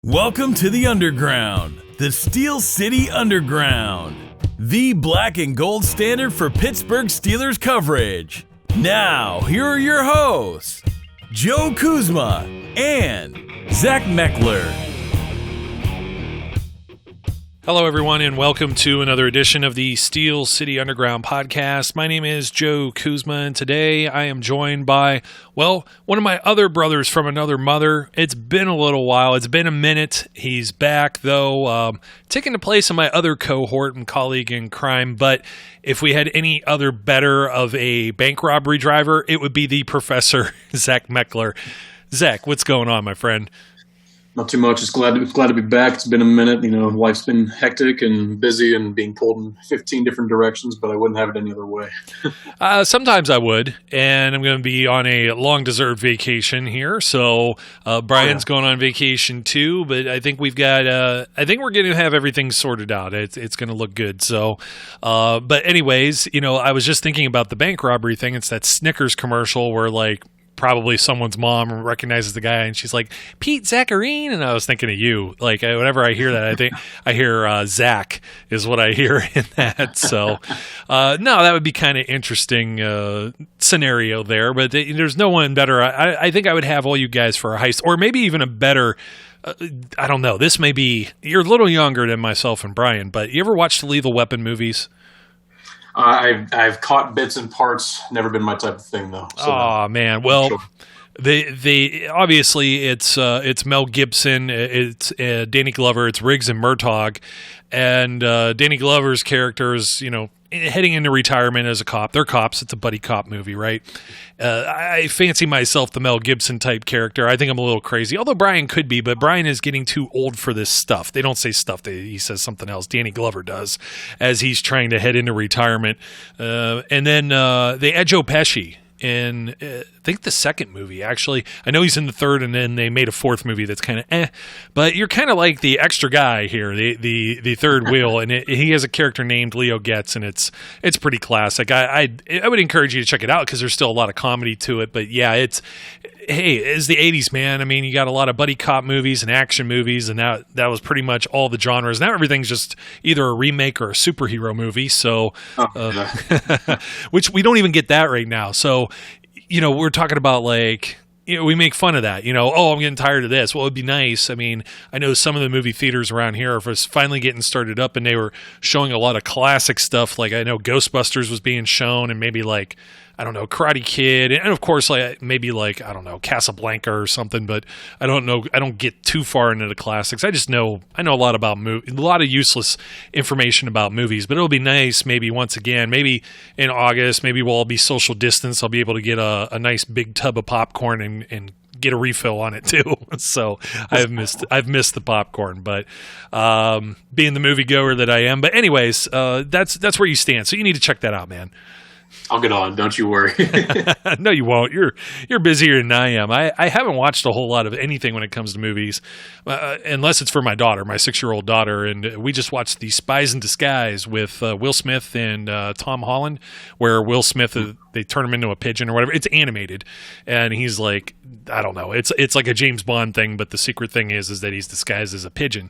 Welcome to the Underground, the Steel City Underground, the black and gold standard for Pittsburgh Steelers coverage. Now, here are your hosts, Joe Kuzma and Zach Metkler. Hello, everyone, and welcome to another edition of the Steel City Underground podcast. My name is Joe Kuzma, and today I am joined by, one of my other brothers from another mother. It's been a little while. It's been a minute. He's back, though, taking the place of my other cohort and colleague in crime. But if we had any other better of a bank robbery driver, it would be the Professor, Zach Metkler. Zach, what's going on, my friend? Not too much. Just glad to be back. It's been a minute. You know, life's been hectic and busy and being pulled in 15 different directions, but I wouldn't have it any other way. Sometimes I would, and I'm going to be on a long-deserved vacation here. So Brian's going on vacation too, but I think we've got. I think we're going to have everything sorted out. It's going to look good. So, but anyways, you know, I was just thinking about the bank robbery thing. It's that Snickers commercial where probably someone's mom recognizes the guy and she's like, Pete Zacharine. And I was thinking of you. Whenever I hear that, I think I hear Zach is what I hear in that. So, no, that would be kind of interesting scenario there. But there's no one better. I think I would have all you guys for a heist, or maybe even a better. I don't know. This may be, you're a little younger than myself and Brian, but you ever watched the Lethal Weapon movies? I've caught bits and parts. Never been my type of thing, though. So oh man, well, sure. They obviously it's Mel Gibson, it's Danny Glover, it's Riggs and Murtaugh, and Danny Glover's character is, you know, heading into retirement as a cop. They're cops. It's a buddy cop movie, right? I fancy myself the Mel Gibson type character. I think I'm a little crazy, although Brian could be, but Brian is getting too old for this stuff. They don't say stuff. He says something else. Danny Glover does, as he's trying to head into retirement. And then they add Joe Pesci in, I think, the second movie, actually. I know he's in the third, and then they made a fourth movie that's kind of but you're kind of like the extra guy here, the third wheel, and he has a character named Leo Getz, and it's pretty classic. I would encourage you to check it out because there's still a lot of comedy to it, but yeah, it's the 80s, man. I mean, you got a lot of buddy cop movies and action movies, and that was pretty much all the genres. Now everything's just either a remake or a superhero movie, so which we don't even get that right now. So, you know, we're talking about we make fun of that, you know, oh, I'm getting tired of this. Well, it'd be nice. I mean, I know some of the movie theaters around here are finally getting started up, and they were showing a lot of classic stuff. Like, I know Ghostbusters was being shown, and maybe I don't know, Karate Kid, and of course, maybe I don't know, Casablanca or something. But I don't know. I don't get too far into the classics. I know a lot about a lot of useless information about movies. But it'll be nice, maybe once again, maybe in August, maybe we'll all be social distance. I'll be able to get a nice big tub of popcorn and get a refill on it too. So I've missed the popcorn, but being the moviegoer that I am. But anyways, that's where you stand. So you need to check that out, man. I'll get on. Don't you worry. No, you won't. You're busier than I am. I haven't watched a whole lot of anything when it comes to movies, unless it's for my daughter, my 6-year-old daughter. And we just watched The Spies in Disguise with Will Smith and Tom Holland, where Will Smith, they turn him into a pigeon or whatever. It's animated, and he's like, I don't know. It's like a James Bond thing, but the secret thing is that he's disguised as a pigeon.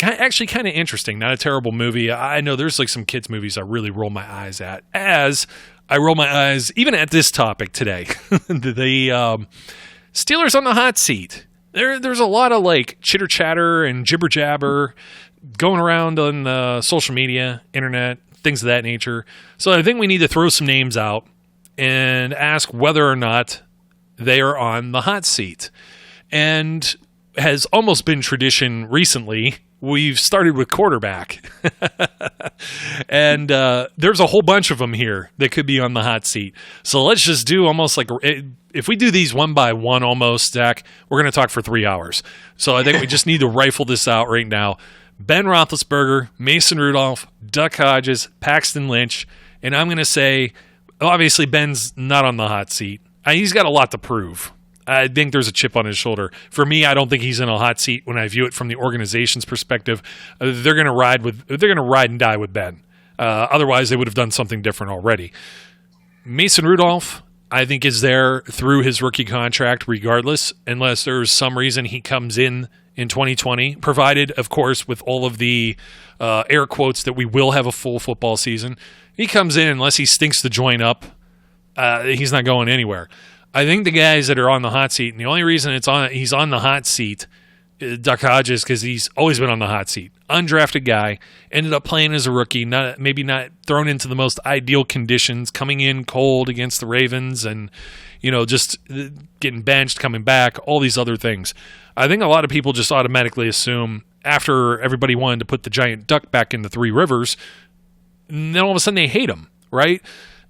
Actually kind of interesting. Not a terrible movie. I know there's some kids movies I really roll my eyes at, as I roll my eyes even at this topic today. The Steelers on the hot seat. There's a lot of chitter chatter and jibber jabber going around on social media, internet, things of that nature. So I think we need to throw some names out and ask whether or not they are on the hot seat. And has almost been tradition recently. We've started with quarterback. And there's a whole bunch of them here that could be on the hot seat. So let's just do almost if we do these one by one almost, Zach, we're going to talk for 3 hours. So I think we just need to rifle this out right now. Ben Roethlisberger, Mason Rudolph, Duck Hodges, Paxton Lynch. And I'm going to say, obviously, Ben's not on the hot seat. He's got a lot to prove. I think there's a chip on his shoulder. For me, I don't think he's in a hot seat when I view it from the organization's perspective. They're going to ride and die with Ben. Otherwise, they would have done something different already. Mason Rudolph, I think, is there through his rookie contract regardless, unless there's some reason he comes in in 2020, provided, of course, with all of the air quotes that we will have a full football season. He comes in, unless he stinks the joint up, he's not going anywhere. I think the guys that are on the hot seat, and the only reason he's on the hot seat, Duck Hodges, because he's always been on the hot seat. Undrafted guy, ended up playing as a rookie, maybe not thrown into the most ideal conditions, coming in cold against the Ravens and, just getting benched, coming back, all these other things. I think a lot of people just automatically assume after everybody wanted to put the giant duck back in the Three Rivers, then all of a sudden they hate him, right?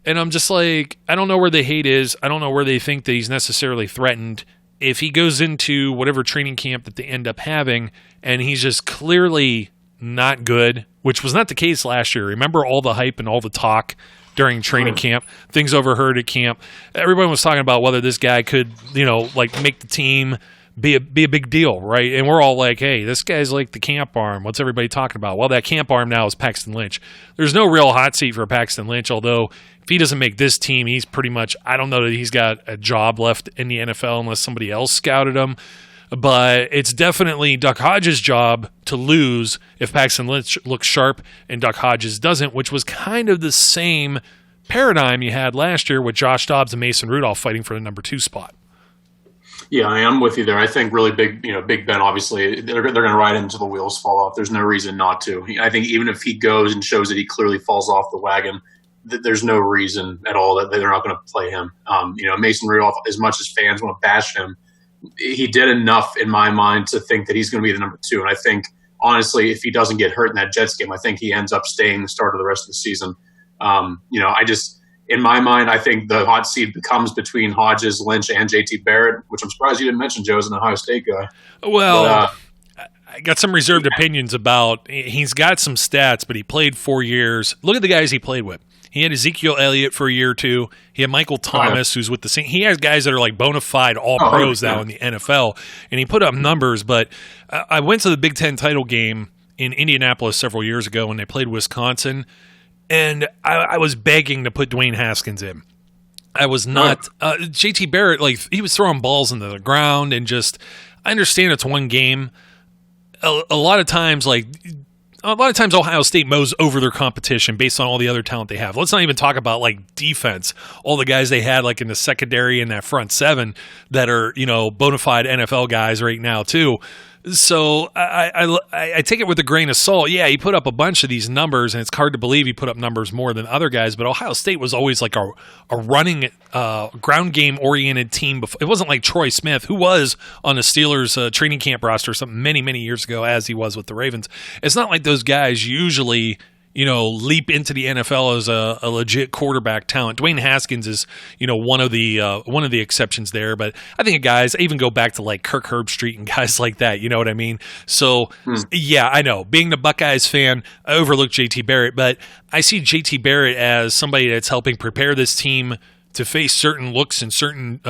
And I'm just like, I don't know where the hate is. I don't know where they think that he's necessarily threatened. If he goes into whatever training camp that they end up having and he's just clearly not good, which was not the case last year. Remember all the hype and all the talk during training camp, things overheard at camp. Everyone was talking about whether this guy could, make the team, be a big deal, right? And we're all like, hey, this guy's like the camp arm. What's everybody talking about? Well, that camp arm now is Paxton Lynch. There's no real hot seat for Paxton Lynch, although if he doesn't make this team, he's pretty much, I don't know that he's got a job left in the NFL unless somebody else scouted him. But it's definitely Duck Hodges' job to lose if Paxton Lynch looks sharp and Duck Hodges doesn't, which was kind of the same paradigm you had last year with Josh Dobbs and Mason Rudolph fighting for the number 2 spot. Yeah, I'm with you there. I think really Big Ben, obviously, they're going to ride into the wheels fall off. There's no reason not to. I think even if he goes and shows that he clearly falls off the wagon, there's no reason at all that they're not going to play him. Mason Rudolph, as much as fans want to bash him, he did enough in my mind to think that he's going to be the number 2. And I think, honestly, if he doesn't get hurt in that Jets game, I think he ends up staying the start of the rest of the season. In my mind, I think the hot seat becomes between Hodges, Lynch, and JT Barrett, which I'm surprised you didn't mention Joe as an Ohio State guy. Well, I got some reserved opinions about, he's got some stats, but he played 4 years. Look at the guys he played with. He had Ezekiel Elliott for a year or two. He had Michael Thomas, who's with the Saints. He has guys that are like bona fide all-pros now in the NFL, and he put up numbers. But I went to the Big Ten title game in Indianapolis several years ago when they played Wisconsin, and I was begging to put Dwayne Haskins in. I was not. JT Barrett, he was throwing balls into the ground and just. I understand it's one game. A lot of times Ohio State mows over their competition based on all the other talent they have. Let's not even talk about defense. All the guys they had in the secondary and that front seven that are bona fide NFL guys right now too. So I take it with a grain of salt. Yeah, he put up a bunch of these numbers, and it's hard to believe he put up numbers more than other guys. But Ohio State was always a running, ground game-oriented team. It wasn't like Troy Smith, who was on the Steelers' training camp roster something many, many years ago, as he was with the Ravens. It's not like those guys usually leap into the NFL as a legit quarterback talent. Dwayne Haskins is, one of the exceptions there. But I think guys even go back to Kirk Herbstreit and guys like that. You know what I mean? So yeah, I know. Being the Buckeyes fan, I overlook JT Barrett, but I see JT Barrett as somebody that's helping prepare this team to face certain looks and certain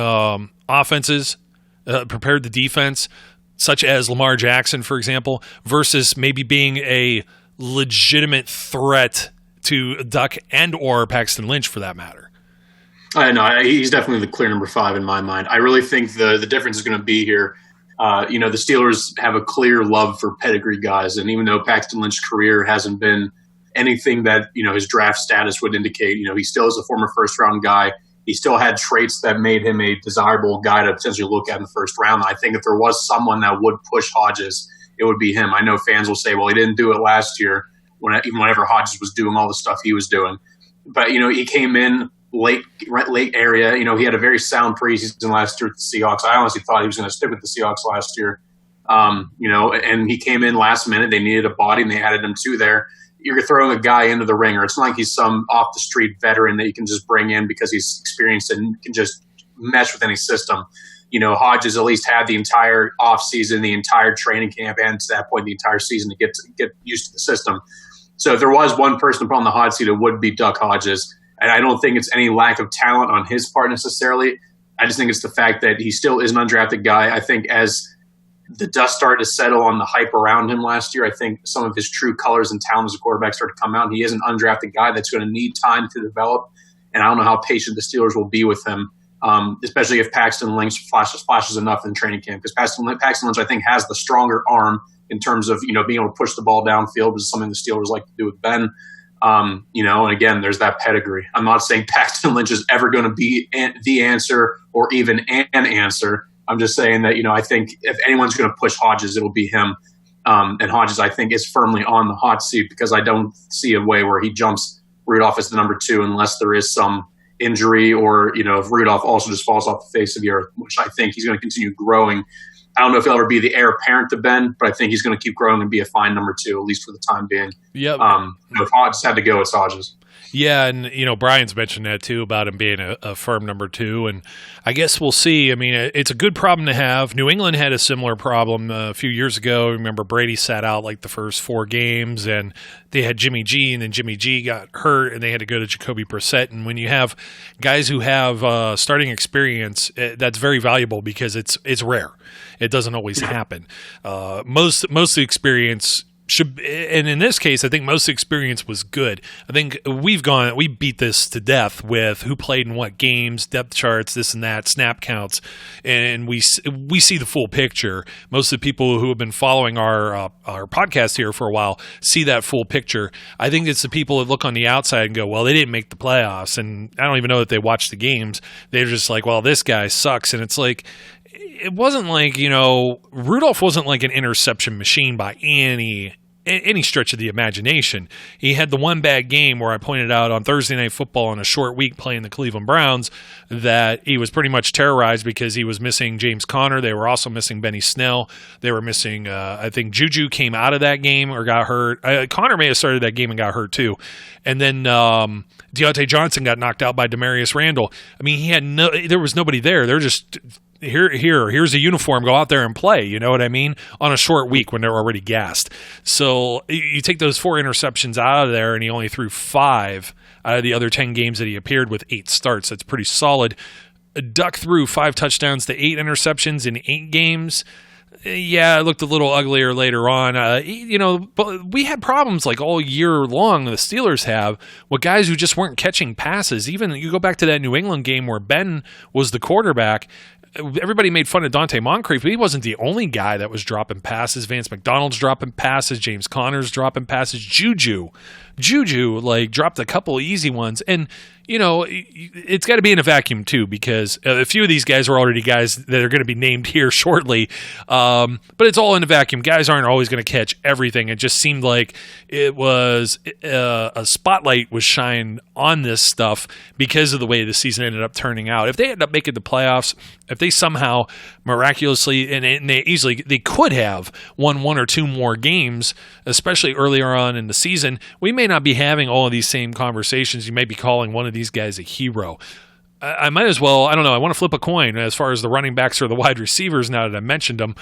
offenses, prepare the defense, such as Lamar Jackson, for example, versus maybe being a legitimate threat to Duck and or Paxton Lynch for that matter. I know he's definitely the clear number 5 in my mind. I really think the difference is going to be here. The Steelers have a clear love for pedigree guys, and even though Paxton Lynch's career hasn't been anything that his draft status would indicate, he still is a former first round guy. He still had traits that made him a desirable guy to potentially look at in the first round. I think if there was someone that would push Hodges, it would be him. I know fans will say, well, he didn't do it last year, whenever Hodges was doing all the stuff he was doing. But, he came in late area. He had a very sound preseason last year with the Seahawks. I honestly thought he was going to stick with the Seahawks last year. And he came in last minute. They needed a body, and they added him to there. You're throwing a guy into the ringer. It's not like he's some off-the-street veteran that you can just bring in because he's experienced and can just mesh with any system. Hodges at least had the entire offseason, the entire training camp, and to that point, the entire season to get used to the system. So if there was one person to put on the hot seat, it would be Duck Hodges. And I don't think it's any lack of talent on his part necessarily. I just think it's the fact that he still is an undrafted guy. I think as the dust started to settle on the hype around him last year, I think some of his true colors and talent as a quarterback started to come out. He is an undrafted guy that's going to need time to develop. And I don't know how patient the Steelers will be with him. especially if Paxton Lynch flashes enough in training camp. Because Paxton Lynch, I think, has the stronger arm in terms of, being able to push the ball downfield, which is something the Steelers like to do with Ben. And again, there's that pedigree. I'm not saying Paxton Lynch is ever going to be the answer or even an answer. I'm just saying that, I think if anyone's going to push Hodges, it'll be him. And Hodges, I think, is firmly on the hot seat because I don't see a way where he jumps Rudolph as the number 2 unless there is some injury or, if Rudolph also just falls off the face of the earth, which I think he's going to continue growing. I don't know if he'll ever be the heir apparent to Ben, but I think he's going to keep growing and be a fine number 2, at least for the time being. Yep. If Hodges had to go, it's Hodges. Yeah, and Brian's mentioned that too about him being a firm number 2, and I guess we'll see. I mean, it's a good problem to have. New England had a similar problem a few years ago. Remember, Brady sat out like the first 4 games, and they had Jimmy G, and then Jimmy G got hurt, and they had to go to Jacoby Brissett. And when you have guys who have starting experience, that's very valuable because it's rare. It doesn't always happen. Most of the experience should, and in this case, I think most experience was good. I think we beat this to death with who played in what games, depth charts, this and that, snap counts, and we see the full picture. Most of the people who have been following our podcast here for a while see that full picture. I think it's the people that look on the outside and go, well, they didn't make the playoffs, and I don't even know that they watched the games. They're just like, well, this guy sucks, and it's like, it wasn't like, Rudolph wasn't like an interception machine by any stretch of the imagination. He had the one bad game where I pointed out on Thursday Night Football on a short week playing the Cleveland Browns that he was pretty much terrorized because he was missing James Conner. They were also missing Benny Snell. They were missing, I think Juju came out of that game or got hurt. Conner may have started that game and got hurt too. And then Deontay Johnson got knocked out by Demarius Randall. I mean, there was nobody there. They're just here's a uniform, go out there and play, you know what I mean, on a short week when they're already gassed. So you take those 4 interceptions out of there, and he only threw 5 out of the other 10 games that he appeared with 8 starts. That's pretty solid. Duck threw 5 touchdowns to 8 interceptions in 8 games. Yeah, it looked a little uglier later on. But we had problems like all year long, the Steelers have, with guys who just weren't catching passes. Even you go back to that New England game where Ben was the quarterback. Everybody made fun of Dante Moncrief, but he wasn't the only guy that was dropping passes. Vance McDonald's dropping passes. James Conner's dropping passes. Juju dropped a couple easy ones. And, it's got to be in a vacuum too, because a few of these guys were already guys that are going to be named here shortly. But it's all in a vacuum. Guys aren't always going to catch everything. It just seemed like it was a spotlight was shined on this stuff because of the way the season ended up turning out. If they ended up making the playoffs, if they somehow miraculously, and they could have won 1 or 2 more games, especially earlier on in the season, we may not be having all of these same conversations. You may be calling one of these guys a hero. I might as well, I don't know, I want to flip a coin as far as the running backs or the wide receivers now that I mentioned them.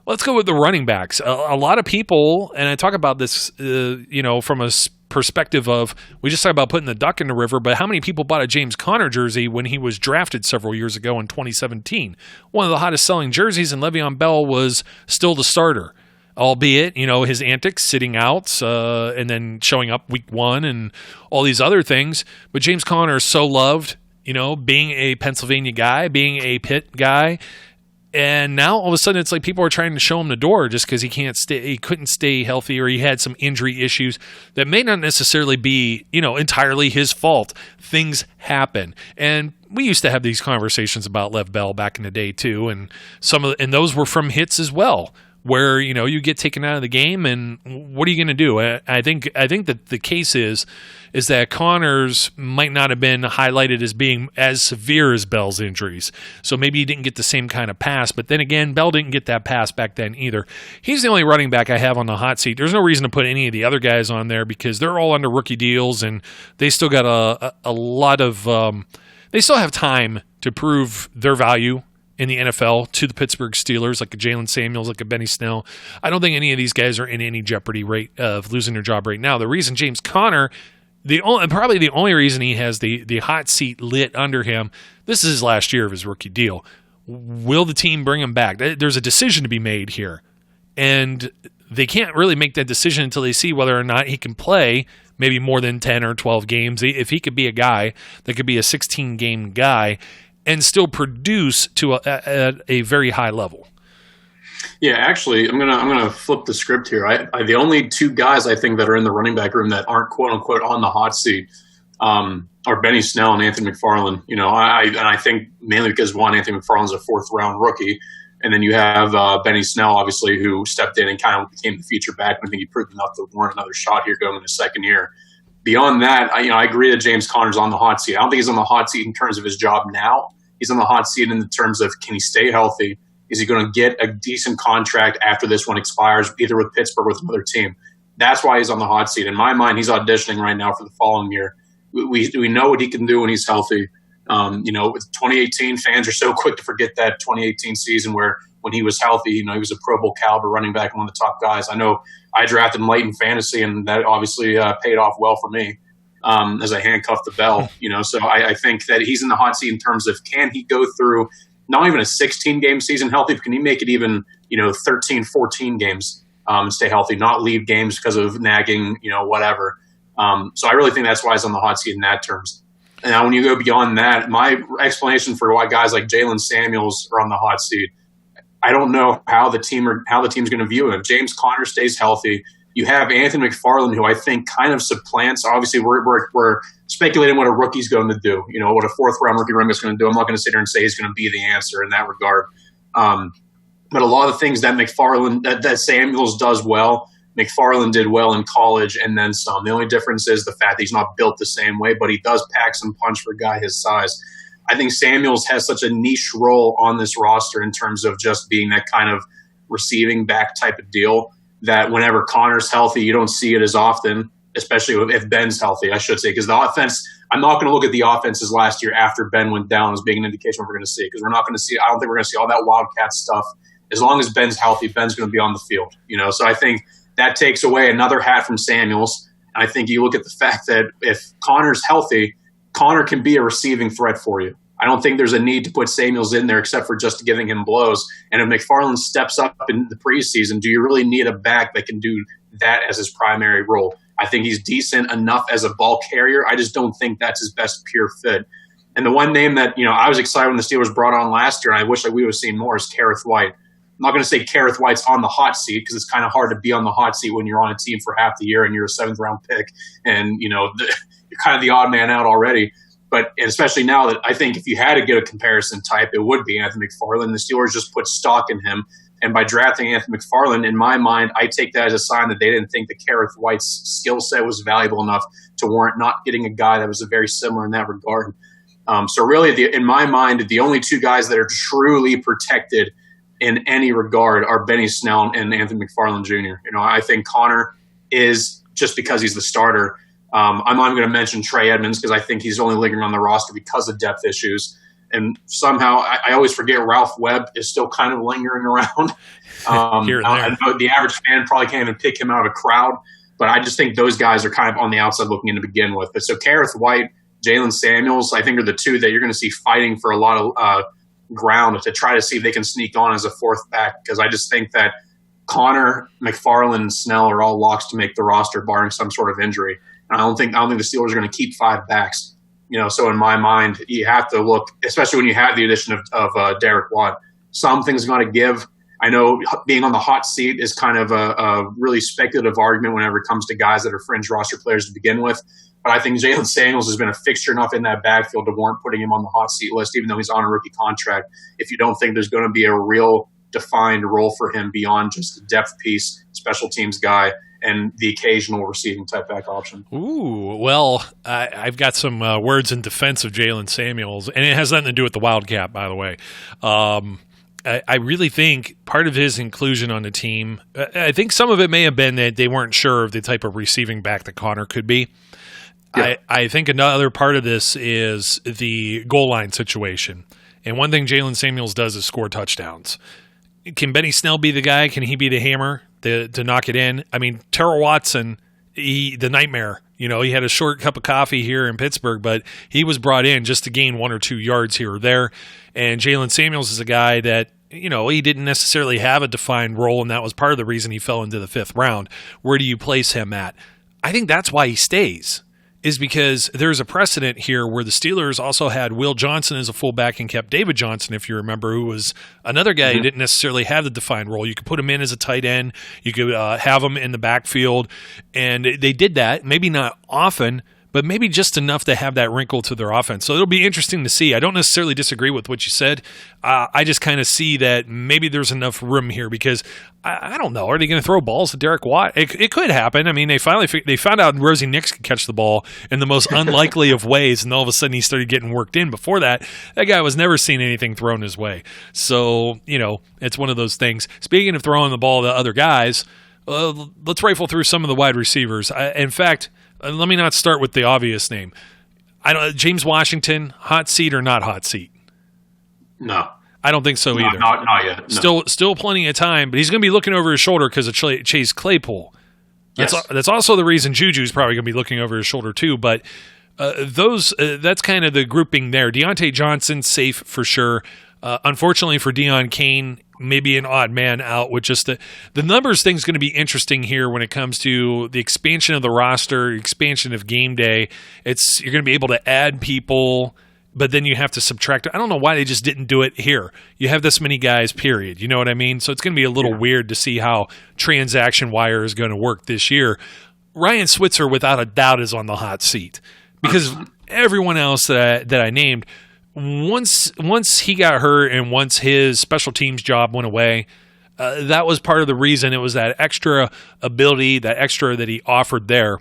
Let's go with the running backs. A lot of people, and I talk about this, from a perspective of, we just talked about putting the duck in the river, but how many people bought a James Conner jersey when he was drafted several years ago in 2017? One of the hottest selling jerseys, and Le'Veon Bell was still the starter. Albeit, his antics, sitting out and then showing up week 1 and all these other things. But James Conner is so loved, being a Pennsylvania guy, being a Pitt guy. And now all of a sudden it's like people are trying to show him the door just because he couldn't stay healthy, or he had some injury issues that may not necessarily be, entirely his fault. Things happen. And we used to have these conversations about Lev Bell back in the day too. And and those were from hits as well, where, you get taken out of the game, and what are you going to do? I think that the case is that Conner's might not have been highlighted as being as severe as Bell's injuries. So maybe he didn't get the same kind of pass, but then again, Bell didn't get that pass back then either. He's the only running back I have on the hot seat. There's no reason to put any of the other guys on there because they're all under rookie deals, and they still got a lot of they still have time to prove their value in the NFL to the Pittsburgh Steelers, like a Jalen Samuels, like a Benny Snell. I don't think any of these guys are in any jeopardy rate of losing their job right now. The reason James Conner, probably the only reason he has the hot seat lit under him, this is his last year of his rookie deal. Will the team bring him back? There's a decision to be made here. And they can't really make that decision until they see whether or not he can play maybe more than 10 or 12 games. If he could be a guy that could be a 16-game guy, and still produce at a very high level. Yeah, actually, I'm gonna flip the script here. The only two guys I think that are in the running back room that aren't quote unquote on the hot seat are Benny Snell and Anthony McFarland. I think mainly because Anthony McFarland's a 4th round rookie, and then you have Benny Snell, obviously, who stepped in and kind of became the feature back. I think he proved enough to warrant another shot here going into second year. Beyond that, I agree that James Conner's on the hot seat. I don't think he's on the hot seat in terms of his job now. He's on the hot seat in the terms of, can he stay healthy? Is he going to get a decent contract after this one expires, either with Pittsburgh or with another team? That's why he's on the hot seat. In my mind, he's auditioning right now for the following year. We know what he can do when he's healthy. With 2018, fans are so quick to forget that 2018 season where when he was healthy, he was a Pro Bowl caliber running back and one of the top guys. I know I drafted him late in fantasy, and that obviously paid off well for me as I handcuffed the bell. So I think that he's in the hot seat in terms of, can he go through not even a 16-game season healthy, but can he make it even 13, 14 games and stay healthy, not leave games because of nagging, whatever. So I really think that's why he's on the hot seat in that terms. Now, when you go beyond that, my explanation for why guys like Jalen Samuels are on the hot seat, I don't know how the team's going to view him. James Conner stays healthy. You have Anthony McFarland, who I think kind of supplants. Obviously, we're speculating what a rookie's going to do. What a 4th round rookie running back's going to do. I'm not going to sit here and say he's going to be the answer in that regard. But a lot of the things that that Samuels does well, McFarland did well in college and then some. The only difference is the fact that he's not built the same way, but he does pack some punch for a guy his size. I think Samuels has such a niche role on this roster in terms of just being that kind of receiving back type of deal that whenever Connor's healthy, you don't see it as often, especially if Ben's healthy, I should say, because the offense, I'm not going to look at the offenses last year after Ben went down as being an indication of what we're going to see, because we're not going to see, I don't think we're going to see all that Wildcat stuff. As long as Ben's healthy, Ben's going to be on the field, So I think that takes away another hat from Samuels. And I think you look at the fact that if Connor's healthy, Conner can be a receiving threat for you. I don't think there's a need to put Samuels in there except for just giving him blows. And if McFarland steps up in the preseason, do you really need a back that can do that as his primary role? I think he's decent enough as a ball carrier. I just don't think that's his best pure fit. And the one name that, I was excited when the Steelers brought on last year, and I wish that we would have seen more, is Kareth White. I'm not going to say Kareth White's on the hot seat because it's kind of hard to be on the hot seat when you're on a team for half the year and you're a 7th round pick and, you're kind of the odd man out already. But especially now that I think if you had to get a comparison type, it would be Anthony McFarland. The Steelers just put stock in him. And by drafting Anthony McFarland, in my mind, I take that as a sign that they didn't think that Kareth White's skill set was valuable enough to warrant not getting a guy that was very similar in that regard. So really, in my mind, the only two guys that are truly protected in any regard are Benny Snell and Anthony McFarland Jr. I think Conner is, just because he's the starter. I'm not going to mention Trey Edmonds because I think he's only lingering on the roster because of depth issues. And somehow I always forget Ralph Webb is still kind of lingering around. I know the average fan probably can't even pick him out of a crowd, but I just think those guys are kind of on the outside looking in to begin with. But so Kareth White, Jalen Samuels, I think are the two that you're going to see fighting for a lot of ground to try to see if they can sneak on as a 4th back, because I just think that Conner, McFarland, and Snell are all locks to make the roster barring some sort of injury. And I don't think the Steelers are going to keep 5 backs. So in my mind, you have to look, especially when you have the addition of Derek Watt. Something's going to give. I know being on the hot seat is kind of a really speculative argument whenever it comes to guys that are fringe roster players to begin with. But I think Jalen Samuels has been a fixture enough in that backfield to warrant putting him on the hot seat list, even though he's on a rookie contract. If you don't think there's going to be a real defined role for him beyond just a depth piece, special teams guy, and the occasional receiving type back option. Ooh, well, I've got some words in defense of Jalen Samuels, and it has nothing to do with the Wildcat, by the way. I really think part of his inclusion on the team, I think some of it may have been that they weren't sure of the type of receiving back that Conner could be. Yeah. I think another part of this is the goal line situation. And one thing Jalen Samuels does is score touchdowns. Can Benny Snell be the guy? Can he be the hammer to knock it in? I mean, Terrell Watson, the nightmare. He had a short cup of coffee here in Pittsburgh, but he was brought in just to gain 1 or 2 yards here or there. And Jalen Samuels is a guy that, he didn't necessarily have a defined role, and that was part of the reason he fell into the 5th round. Where do you place him at? I think that's why he stays. is because there's a precedent here where the Steelers also had Will Johnson as a fullback and kept David Johnson, if you remember, who was another guy who didn't necessarily have the defined role. You could put him in as a tight end. You could have him in the backfield. And they did that, maybe not often, but maybe just enough to have that wrinkle to their offense. So it'll be interesting to see. I don't necessarily disagree with what you said. I just kind of see that maybe there's enough room here because I don't know. Are they going to throw balls to Derek Watt? It could happen. I mean, they found out Rosie Nix could catch the ball in the most unlikely of ways, and all of a sudden he started getting worked in. Before that guy was never seen anything thrown his way. So, it's one of those things. Speaking of throwing the ball to other guys, let's rifle through some of the wide receivers. In fact, let me not start with the obvious name. James Washington, hot seat or not hot seat? No. I don't think so either. Not yet. No. Still plenty of time, but he's going to be looking over his shoulder because of Chase Claypool. That's also the reason Juju's probably going to be looking over his shoulder too. But that's kind of the grouping there. Deontay Johnson, safe for sure. Unfortunately for Deon Cain, maybe an odd man out with just the numbers thing's going to be interesting here when it comes to the expansion of the roster, expansion of game day. You're going to be able to add people, but then you have to subtract. I don't know why they just didn't do it here. You have this many guys, period. You know what I mean? So it's going to be a little weird to see how transaction wire is going to work this year. Ryan Switzer, without a doubt, is on the hot seat because everyone else that I named, once he got hurt and once his special teams job went away, that was part of the reason. It was that extra ability, that extra that he offered there.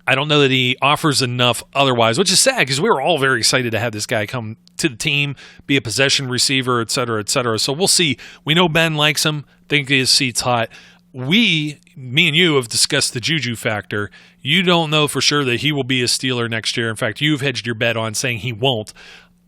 I don't know that he offers enough otherwise, which is sad because we were all very excited to have this guy come to the team, be a possession receiver, et cetera, et cetera. So we'll see. We know Ben likes him, think his seat's hot. Me and you have discussed the Juju factor. You don't know for sure that he will be a Steeler next year. In fact, you've hedged your bet on saying he won't.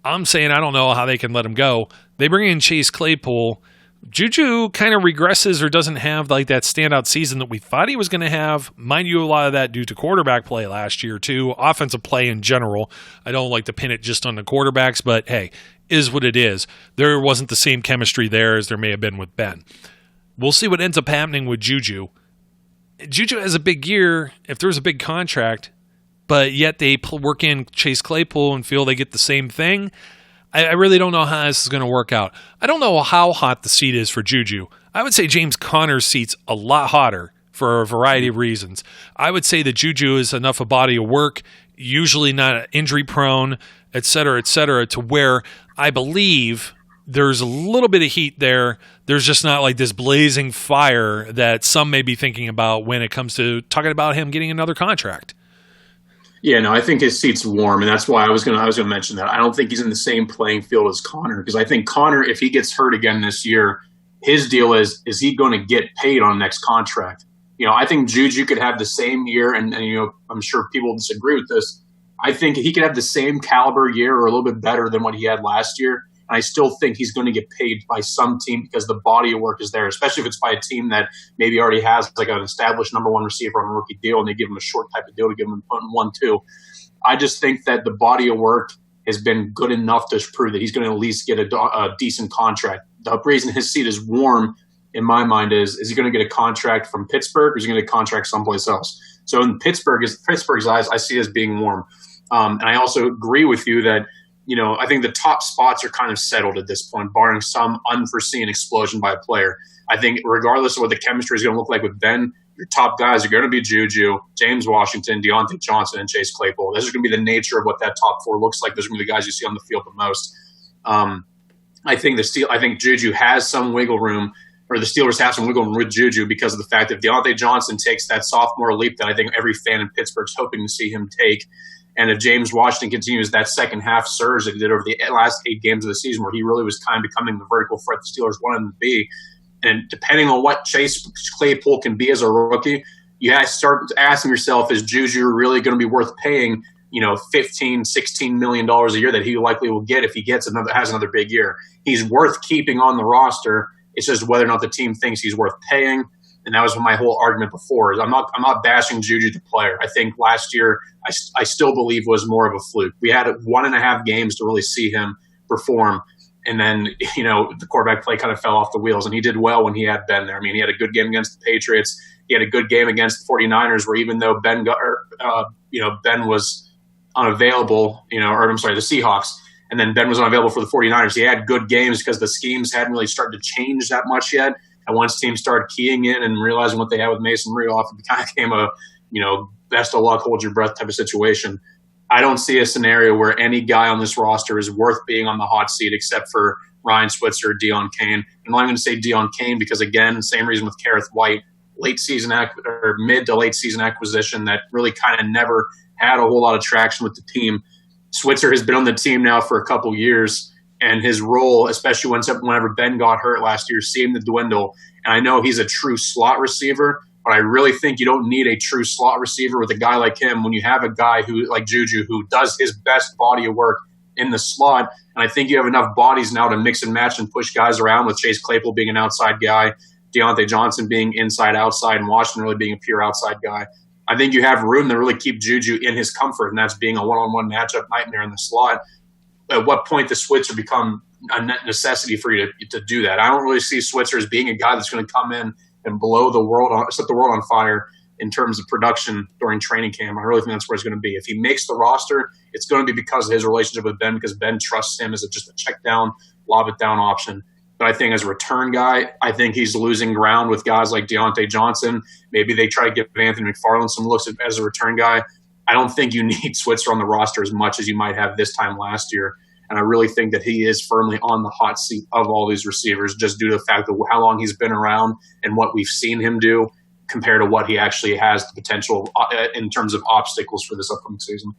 I'm saying I don't know how they can let him go. They bring in Chase Claypool. Juju kind of regresses or doesn't have like that standout season that we thought he was going to have. Mind you, a lot of that due to quarterback play last year too, offensive play in general. I don't like to pin it just on the quarterbacks, but hey, is what it is. There wasn't the same chemistry there as there may have been with Ben. We'll see what ends up happening with Juju. Juju has a big year if there's a big contract, but yet they work in Chase Claypool and feel they get the same thing. I really don't know how this is going to work out. I don't know how hot the seat is for Juju. I would say James Conner's seat's a lot hotter for a variety of reasons. I would say that Juju is enough a body of work, usually not injury prone, et cetera, to where I believe there's a little bit of heat there. There's just not like this blazing fire that some may be thinking about when it comes to talking about him getting another contract. Yeah, no, I think his seat's warm, and that's why I was gonna mention that. I don't think he's in the same playing field as Conner because I think Conner, if he gets hurt again this year, his deal is he going to get paid on next contract? I think Juju could have the same year, and I'm sure people disagree with this. I think he could have the same caliber year or a little bit better than what he had last year. And I still think he's going to get paid by some team because the body of work is there, especially if it's by a team that maybe already has like an established number one receiver on a rookie deal and they give him a short type of deal to give him 1-2. I just think that the body of work has been good enough to prove that he's going to at least get a decent contract. The reason his seat is warm in my mind is he going to get a contract from Pittsburgh or is he going to get a contract someplace else? So in Pittsburgh's eyes, I see it as being warm. And I also agree with you that I think the top spots are kind of settled at this point, barring some unforeseen explosion by a player. I think regardless of what the chemistry is going to look like with Ben, your top guys are going to be Juju, James Washington, Deontay Johnson, and Chase Claypool. This is going to be the nature of what that top four looks like. Those are going to be the guys you see on the field the most. I think Juju has some wiggle room, or the Steelers have some wiggle room with Juju because of the fact that Deontay Johnson takes that sophomore leap that I think every fan in Pittsburgh is hoping to see him take. And if James Washington continues that second half surge that he did over the last 8 games of the season where he really was kind of becoming the vertical threat the Steelers wanted him to be, and depending on what Chase Claypool can be as a rookie, you have to start asking yourself, is Juju really going to be worth paying, $15, $16 million a year that he likely will get if he has another big year? He's worth keeping on the roster. It's just whether or not the team thinks he's worth paying. And that was my whole argument before. Is I'm not bashing Juju the player. I think last year I still believe was more of a fluke. We had 1.5 games to really see him perform, and then the quarterback play kind of fell off the wheels. And he did well when he had Ben there. I mean, he had a good game against the Patriots. He had a good game against the 49ers, where even though Ben was unavailable, the Seahawks, and then Ben was unavailable for the 49ers. He had good games because the schemes hadn't really started to change that much yet. And once teams started keying in and realizing what they had with Mason Rudolph, it kind of became a, best of luck, hold your breath type of situation. I don't see a scenario where any guy on this roster is worth being on the hot seat except for Ryan Switzer or Deon Cain. And I'm going to say Deon Cain because, again, same reason with Kareth White, mid to late season acquisition that really kind of never had a whole lot of traction with the team. Switzer has been on the team now for a couple years, and his role, especially whenever Ben got hurt last year, seemed to dwindle. And I know he's a true slot receiver, but I really think you don't need a true slot receiver with a guy like him when you have a guy who, like Juju, who does his best body of work in the slot. And I think you have enough bodies now to mix and match and push guys around, with Chase Claypool being an outside guy, Deontay Johnson being inside-outside, and Washington really being a pure outside guy. I think you have room to really keep Juju in his comfort, and that's being a one-on-one matchup nightmare in the slot. At what point does Switzer become a necessity for you to do that? I don't really see Switzer as being a guy that's going to come in and set the world on fire in terms of production during training camp. I really think that's where it's going to be. If he makes the roster, it's going to be because of his relationship with Ben, because Ben trusts him as just a check down, lob it down option. But I think as a return guy, I think he's losing ground with guys like Deontay Johnson. Maybe they try to give Anthony McFarland some looks as a return guy. I don't think you need Switzer on the roster as much as you might have this time last year. And I really think that he is firmly on the hot seat of all these receivers, just due to the fact of how long he's been around and what we've seen him do compared to what he actually has the potential in terms of obstacles for this upcoming season.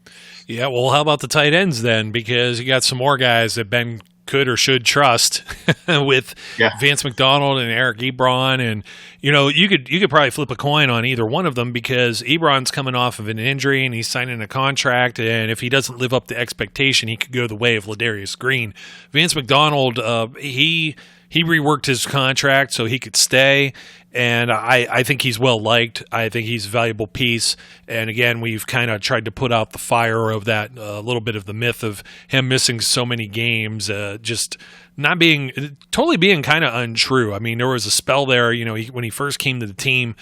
Yeah, well, how about the tight ends then? Because you got some more guys that Ben could or should trust with Vance McDonald and Eric Ebron. And, you could probably flip a coin on either one of them, because Ebron's coming off of an injury and he's signing a contract. And if he doesn't live up to expectation, he could go the way of Ladarius Green. Vance McDonald, he reworked his contract so he could stay. And I think he's well liked. I think he's a valuable piece. And again, we've kind of tried to put out the fire of that little bit of the myth of him missing so many games, just not being totally being kind of untrue. I mean, there was a spell there, when he first came to the team,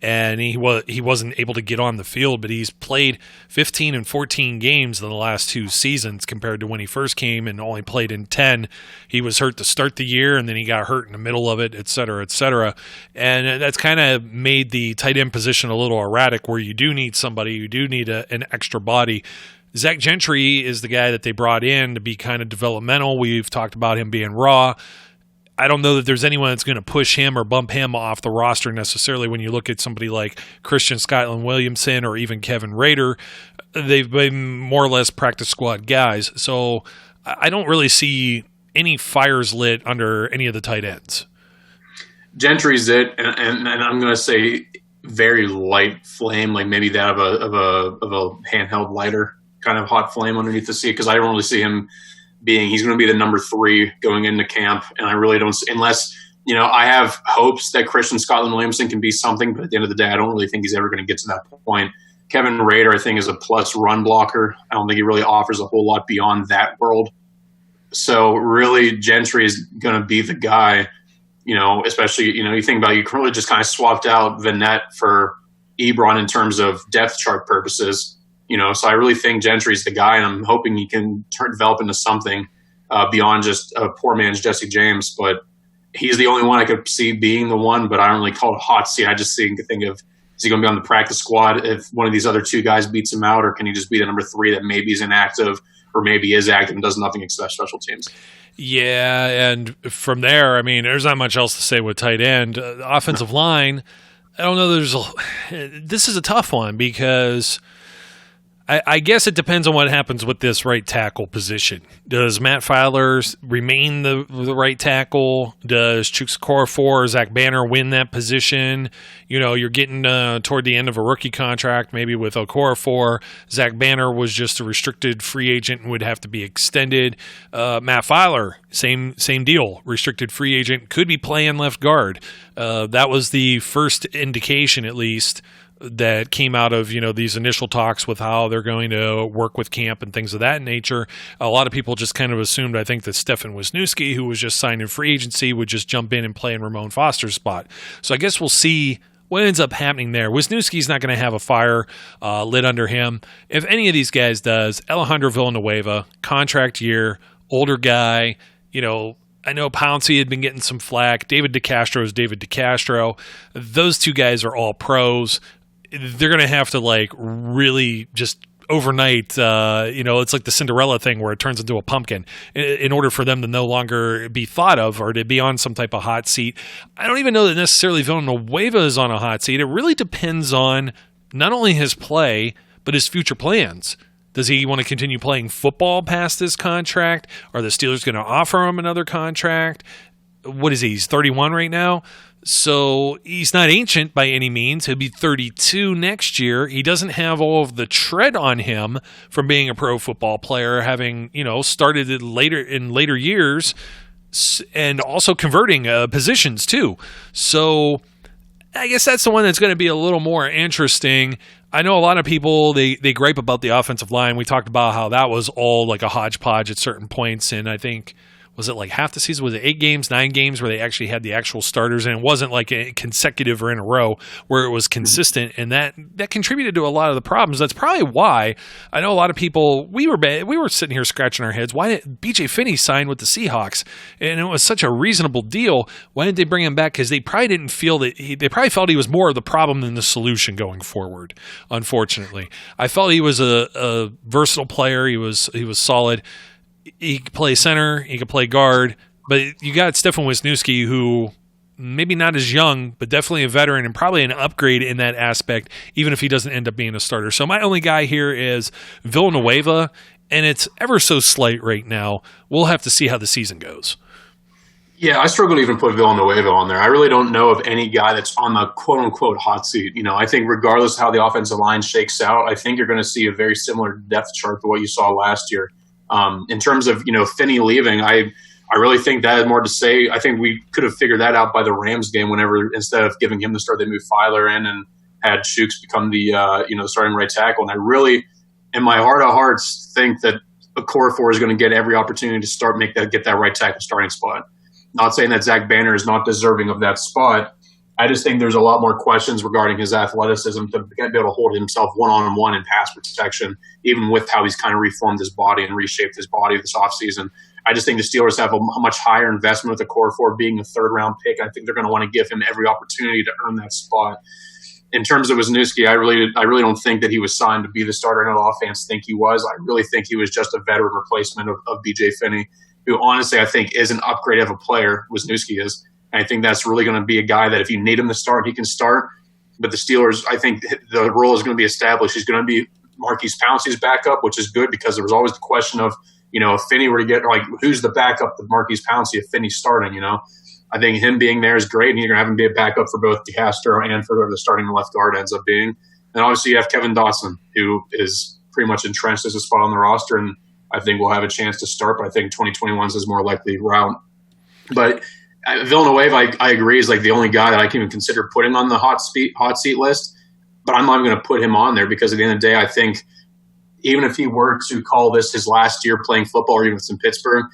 and he wasn't able to get on the field, but he's played 15 and 14 games in the last 2 seasons compared to when he first came and only played in 10. He was hurt to start the year, and then he got hurt in the middle of it, et cetera, et cetera. And that's kind of made the tight end position a little erratic, where you do need somebody, you do need an extra body. Zach Gentry is the guy that they brought in to be kind of developmental. We've talked about him being raw. I don't know that there's anyone that's going to push him or bump him off the roster necessarily. When you look at somebody like Christian Skyland Williamson or even Kevin Rader, they've been more or less practice squad guys. So I don't really see any fires lit under any of the tight ends. Gentry's it, and I'm going to say very light flame, like maybe that of a handheld lighter kind of hot flame underneath the seat, because I don't really see him he's going to be the number 3 going into camp. And I really don't, unless, I have hopes that Christian Scotland Williamson can be something, but at the end of the day, I don't really think he's ever going to get to that point. Kevin Rader, I think, is a plus run blocker. I don't think he really offers a whole lot beyond that world. So really, Gentry is going to be the guy, especially, you think about, you can really just kind of swapped out Vanette for Ebron in terms of depth chart purposes. So I really think Gentry's the guy, and I'm hoping he can develop into something beyond just a poor man's Jesse James. But he's the only one I could see being the one, but I don't really call it a hot seat. I just think of, is he going to be on the practice squad if one of these other 2 guys beats him out, or can he just be the number 3 that maybe is inactive or maybe is active and does nothing except special teams? Yeah, and from there, I mean, there's not much else to say with tight end. Offensive line, I don't know. This is a tough one, because I guess it depends on what happens with this right tackle position. Does Matt Filer remain the right tackle? Does Chukwuekorfor or Zach Banner win that position? You're getting toward the end of a rookie contract, maybe with Okorafor. Zach Banner was just a restricted free agent and would have to be extended. Matt Filer, same deal. Restricted free agent, could be playing left guard. That was the first indication, at least, that came out of, these initial talks with how they're going to work with camp and things of that nature. A lot of people just kind of assumed, I think, that Stefan Wisniewski, who was just signed in free agency, would just jump in and play in Ramon Foster's spot. So I guess we'll see what ends up happening there? Wisniewski's not going to have a fire lit under him. If any of these guys does, Alejandro Villanueva, contract year, older guy, I know Pouncey had been getting some flack. David DeCastro is David DeCastro. Those two guys are all pros. They're going to have to really just overnight, it's like the Cinderella thing where it turns into a pumpkin in order for them to no longer be thought of or to be on some type of hot seat. I don't even know that necessarily Villanueva is on a hot seat. It really depends on not only his play, but his future plans. Does he want to continue playing football past this contract? Are the Steelers going to offer him another contract? What is he? He's 31 right now. So he's not ancient by any means. He'll be 32 next year. He doesn't have all of the tread on him from being a pro football player, having, started it in later years and also converting positions too. So I guess that's the one that's going to be a little more interesting. I know a lot of people, they gripe about the offensive line. We talked about how that was all like a hodgepodge at certain points, and I think, was it like half the season? Was it 8 games, 9 games where they actually had the actual starters, and it wasn't like a consecutive or in a row where it was consistent, and that contributed to a lot of the problems. That's probably why I know a lot of people, we were sitting here scratching our heads. Why didn't B.J. Finney sign with the Seahawks? And it was such a reasonable deal. Why didn't they bring him back? Because they probably didn't feel that they probably felt he was more of the problem than the solution going forward, unfortunately. I felt he was a versatile player. He was solid. He could play center, he could play guard, but you got Stefan Wisniewski, who maybe not as young, but definitely a veteran and probably an upgrade in that aspect, even if he doesn't end up being a starter. So my only guy here is Villanueva, and it's ever so slight right now. We'll have to see how the season goes. Yeah, I struggle to even put Villanueva on there. I really don't know of any guy that's on the quote-unquote hot seat. I think regardless of how the offensive line shakes out, I think you're going to see a very similar depth chart to what you saw last year. In terms of, Finney leaving, I really think that had more to say. I think we could have figured that out by the Rams game whenever, instead of giving him the start, they moved Filer in and had Shooks become the starting right tackle. And I really, in my heart of hearts, think that Okorafor is going to get every opportunity to get that right tackle starting spot. Not saying that Zach Banner is not deserving of that spot. I just think there's a lot more questions regarding his athleticism to be able to hold himself one-on-one in pass protection, even with how he's kind of reformed his body and reshaped his body this offseason. I just think the Steelers have a much higher investment with Okorafor being a third-round pick. I think they're going to want to give him every opportunity to earn that spot. In terms of Wisniewski, I really don't think that he was signed to be the starter. I know all fans think he was. I really think he was just a veteran replacement of B.J. Finney, who honestly I think is an upgrade of a player. Wisniewski is. I think that's really going to be a guy that if you need him to start, he can start. But the Steelers, I think the role is going to be established. He's going to be Marquise Pouncey's backup, which is good because there was always the question of, if Finney were to get, who's the backup to Marquise Pouncey if Finney's starting, I think him being there is great, and you're going to have him be a backup for both DeCastro and for whoever the starting left guard ends up being. And obviously you have Kevin Dotson, who is pretty much entrenched as a spot on the roster, and I think will have a chance to start, but I think 2021 is his more likely route. But Villanueva, I agree, is the only guy that I can even consider putting on the hot seat list, but I'm not going to put him on there because at the end of the day, I think even if he were to call this his last year playing football, or even if it's in Pittsburgh,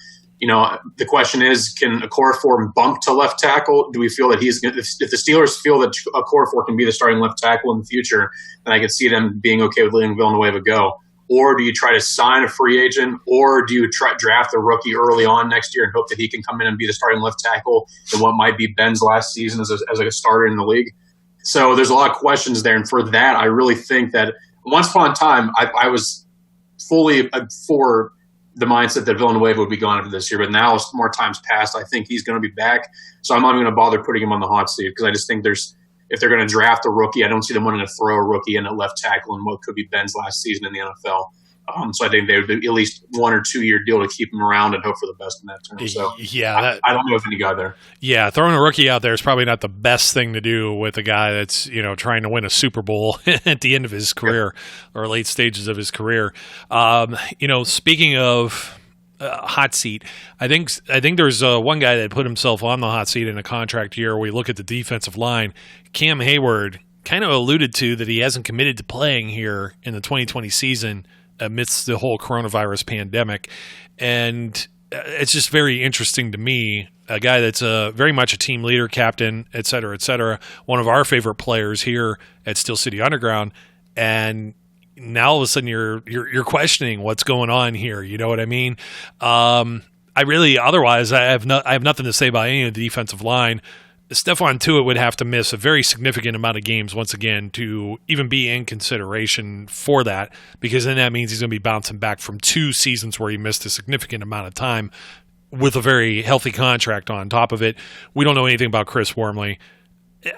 the question is, can Okorafor bump to left tackle? Do we feel that if the Steelers feel that Okorafor can be the starting left tackle in the future, then I could see them being okay with letting Villanueva go. Or do you try to sign a free agent, or do you draft a rookie early on next year and hope that he can come in and be the starting left tackle in what might be Ben's last season as a starter in the league? So there's a lot of questions there. And for that, I really think that once upon a time, I was fully for the mindset that Villanueva would be gone after this year. But now, as more time's passed, I think he's going to be back. So I'm not even going to bother putting him on the hot seat because I just think if they're going to draft a rookie, I don't see them wanting to throw a rookie in at left tackle in what could be Ben's last season in the NFL. So I think they would do at least 1 or 2 year deal to keep him around and hope for the best in that term. So yeah, I don't know if any guy there. Yeah, throwing a rookie out there is probably not the best thing to do with a guy that's trying to win a Super Bowl at the end of his career or late stages of his career. Speaking of hot seat, I think there's one guy that put himself on the hot seat in a contract year. We look at the defensive line. Cam Hayward kind of alluded to that he hasn't committed to playing here in the 2020 season amidst the whole coronavirus pandemic. And it's just very interesting to me. A guy that's very much a team leader, captain, et cetera, one of our favorite players here at Steel City Underground, and now all of a sudden you're questioning what's going on here. You know what I mean? Otherwise I have nothing to say about any of the defensive line. Stephon Tuitt would have to miss a very significant amount of games once again to even be in consideration for that, because then that means he's going to be bouncing back from 2 seasons where he missed a significant amount of time with a very healthy contract on top of it. We don't know anything about Chris Wormley.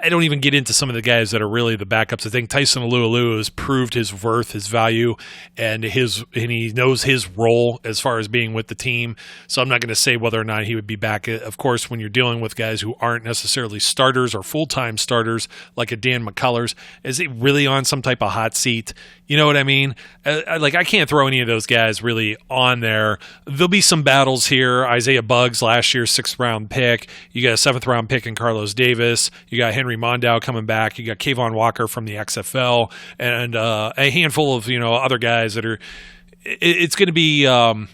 I don't even get into some of the guys that are really the backups. I think Tyson Alualu has proved his worth, his value, and he knows his role as far as being with the team. So I'm not going to say whether or not he would be back. Of course, when you're dealing with guys who aren't necessarily starters or full-time starters, like a Dan McCullers, is he really on some type of hot seat? You know what I mean? I can't throw any of those guys really on there. There'll be some battles here. Isaiah Buggs, last year's 6th-round pick. You got a 7th-round pick in Carlos Davis. You got Henry Mondow coming back. You got Kayvon Walker from the XFL, and a handful of other guys that are. It's going to be the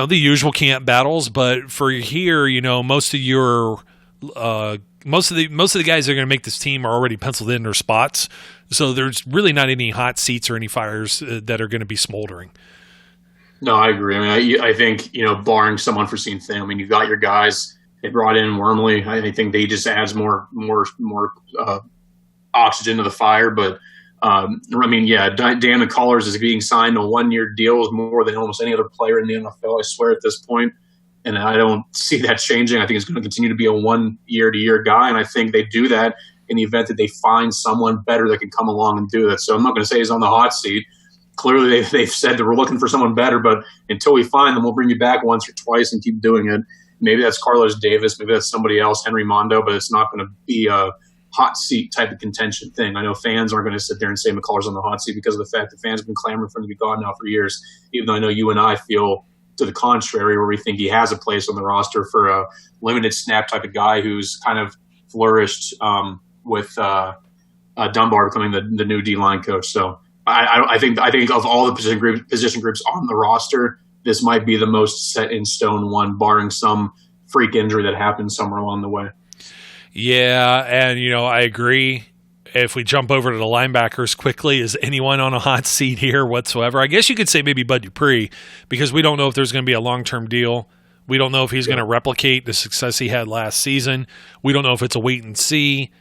usual camp battles, but for here, most of the guys that are going to make this team are already penciled in their spots. So there's really not any hot seats or any fires that are going to be smoldering. No, I agree. I think, barring someone foreseen thing, you got your guys. They brought in Wormley. I think they just adds more oxygen to the fire. But, Dan McCullers is being signed to a 1-year deal is more than almost any other player in the NFL, I swear, at this point. And I don't see that changing. I think it's going to continue to be a 1-year-to-year guy. And I think they do that in the event that they find someone better that can come along and do that. So I'm not going to say he's on the hot seat. Clearly, they've said that we're looking for someone better, but until we find them, we'll bring you back once or twice and keep doing it. Maybe that's Carlos Davis. Maybe that's somebody else, Henry Mondo, but it's not going to be a hot seat type of contention thing. I know fans aren't going to sit there and say McCullers on the hot seat because of the fact that fans have been clamoring for him to be gone now for years, even though I know you and I feel to the contrary, where we think he has a place on the roster for a limited snap type of guy who's kind of flourished with Dunbar becoming the new D-line coach. So I think of all the position groups on the roster, this might be the most set in stone one, barring some freak injury that happens somewhere along the way. Yeah, and I agree. If we jump over to the linebackers quickly, is anyone on a hot seat here whatsoever? I guess you could say maybe Bud Dupree, because we don't know if there's going to be a long-term deal. We don't know if he's going to replicate the success he had last season. We don't know if it's a wait and see.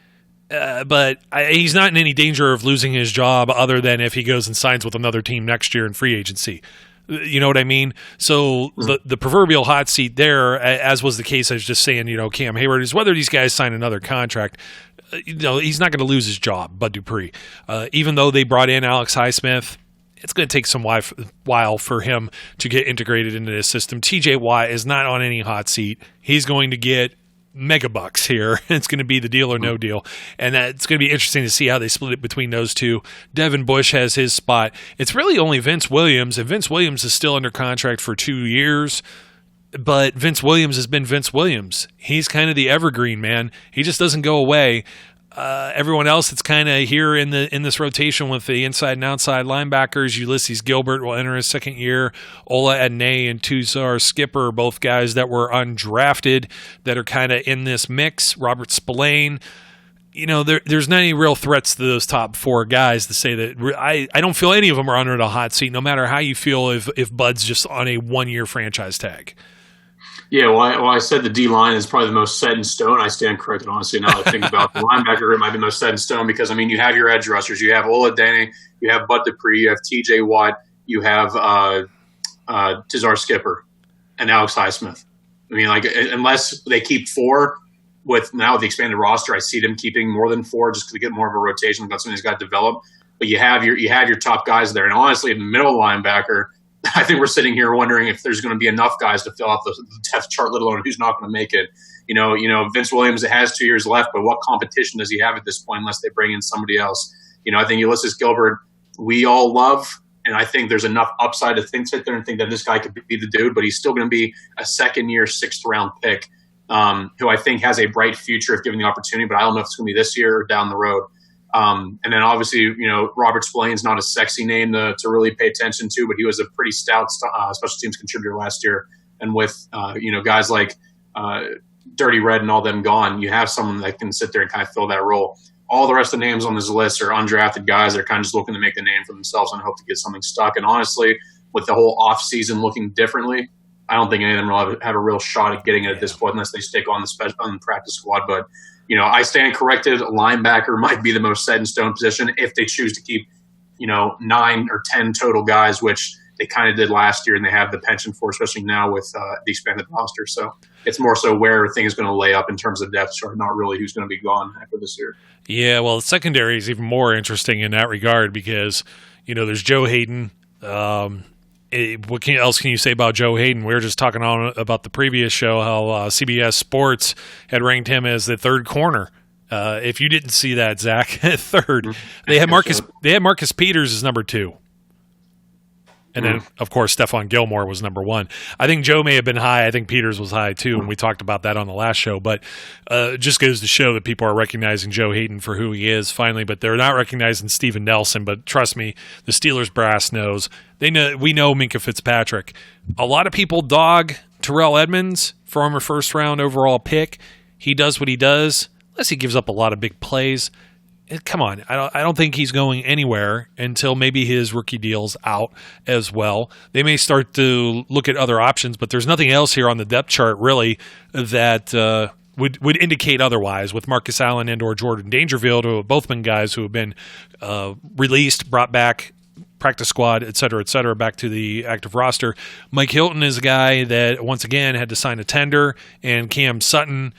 But he's not in any danger of losing his job other than if he goes and signs with another team next year in free agency. You know what I mean? So the proverbial hot seat there, as was the case, I was just saying, Cam Hayward, is whether these guys sign another contract. He's not going to lose his job, Bud Dupree. Even though they brought in Alex Highsmith, it's going to take some while for him to get integrated into this system. TJ Watt is not on any hot seat. He's going to get mega bucks here. It's going to be the deal or no deal. And it's going to be interesting to see how they split it between those two. Devin Bush has his spot. It's really only Vince Williams, and Vince Williams is still under contract for 2 years. But Vince Williams has been Vince Williams. He's kind of the evergreen, man. He just doesn't go away. Everyone else that's kind of here in this rotation with the inside and outside linebackers, Ulysses Gilbert will enter his 2nd year. Ola Adnei and Tuzar Skipper, both guys that were undrafted that are kind of in this mix. Robert Spillane. There's not any real threats to those top 4 guys to say that I don't feel any of them are under the hot seat, no matter how you feel if Bud's just on a 1-year franchise tag. Yeah, I said the D-line is probably the most set in stone. I stand corrected, honestly, now that I think about the linebacker group might be the most set in stone because, you have your edge rushers. You have Ola Adnei, you have Bud Dupree, you have TJ Watt, you have Tuzar Skipper, and Alex Highsmith. Unless they keep 4 with the expanded roster, I see them keeping more than 4 just to get more of a rotation. That's something that's got to develop. But you have your top guys there. And honestly, in the middle linebacker, I think we're sitting here wondering if there's going to be enough guys to fill out the depth chart, let alone who's not going to make it. Vince Williams has 2 years left, but what competition does he have at this point unless they bring in somebody else? I think Ulysses Gilbert, we all love, and I think there's enough upside to sit there and think that this guy could be the dude, but he's still going to be a 2nd-year, 6th-round pick who I think has a bright future if given the opportunity, but I don't know if it's going to be this year or down the road. And then obviously, Robert Spillane's not a sexy name to really pay attention to, but he was a pretty stout special teams contributor last year And with, guys like Dirty Red and all them gone, you have someone that can sit there and kind of fill that role. All the rest of the names on this list are undrafted guys that are kind of just looking to make a name for themselves and hope to get something stuck. And honestly, with the whole offseason looking differently, I don't think any of them will have a real shot at getting it at this point unless they stick on the practice squad. But, I stand corrected. Linebacker might be the most set in stone position if they choose to keep, 9 or 10 total guys, which they kind of did last year and they have the penchant for, especially now with the expanded roster. So it's more so where everything is going to lay up in terms of depth chart, not really who's going to be gone after this year. Yeah, well, the secondary is even more interesting in that regard because, there's Joe Hayden. What else can you say about Joe Hayden? We were just talking about the previous show how CBS Sports had ranked him as the third corner. If you didn't see that, Zach, third. They had Marcus Peters as number 2. And then, of course, Stephon Gilmore was number 1. I think Joe may have been high. I think Peters was high, too, and we talked about that on the last show. But it just goes to show that people are recognizing Joe Hayden for who he is, finally. But they're not recognizing Steven Nelson. But trust me, the Steelers brass knows. We know Minkah Fitzpatrick. A lot of people dog Terrell Edmunds, former first-round overall pick. He does what he does, unless he gives up a lot of big plays. Come on, I don't think he's going anywhere until maybe his rookie deal's out as well. They may start to look at other options, but there's nothing else here on the depth chart really that would indicate otherwise. With Marcus Allen and or Jordan Dangerfield, who have both been guys who have been released, brought back, practice squad, et cetera, back to the active roster. Mike Hilton is a guy that, once again, had to sign a tender, and Cam Sutton,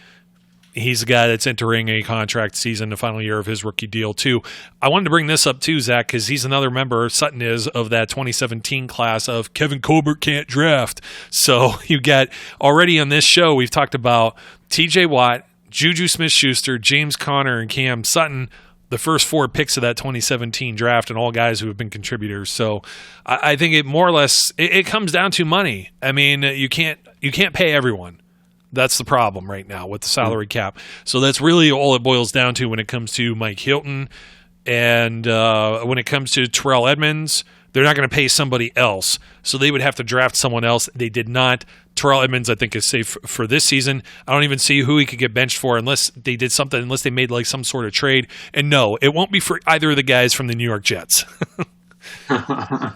he's a guy that's entering a contract season, the final year of his rookie deal, too. I wanted to bring this up, too, Zach, because he's another member, Sutton is, of that 2017 class of Kevin Colbert can't draft. So you got, already on this show, we've talked about T.J. Watt, Juju Smith-Schuster, James Conner, and Cam Sutton, the first 4 picks of that 2017 draft, and all guys who have been contributors. So I think it more or less, it comes down to money. I mean, you can't pay everyone. That's the problem right now with the salary cap. So that's really all it boils down to when it comes to Mike Hilton. And when it comes to Terrell Edmunds, they're not going to pay somebody else. So they would have to draft someone else. They did not. Terrell Edmunds, I think, is safe for this season. I don't even see who he could get benched for unless they did something, unless they made like some sort of trade. And no, it won't be for either of the guys from the New York Jets. Yeah,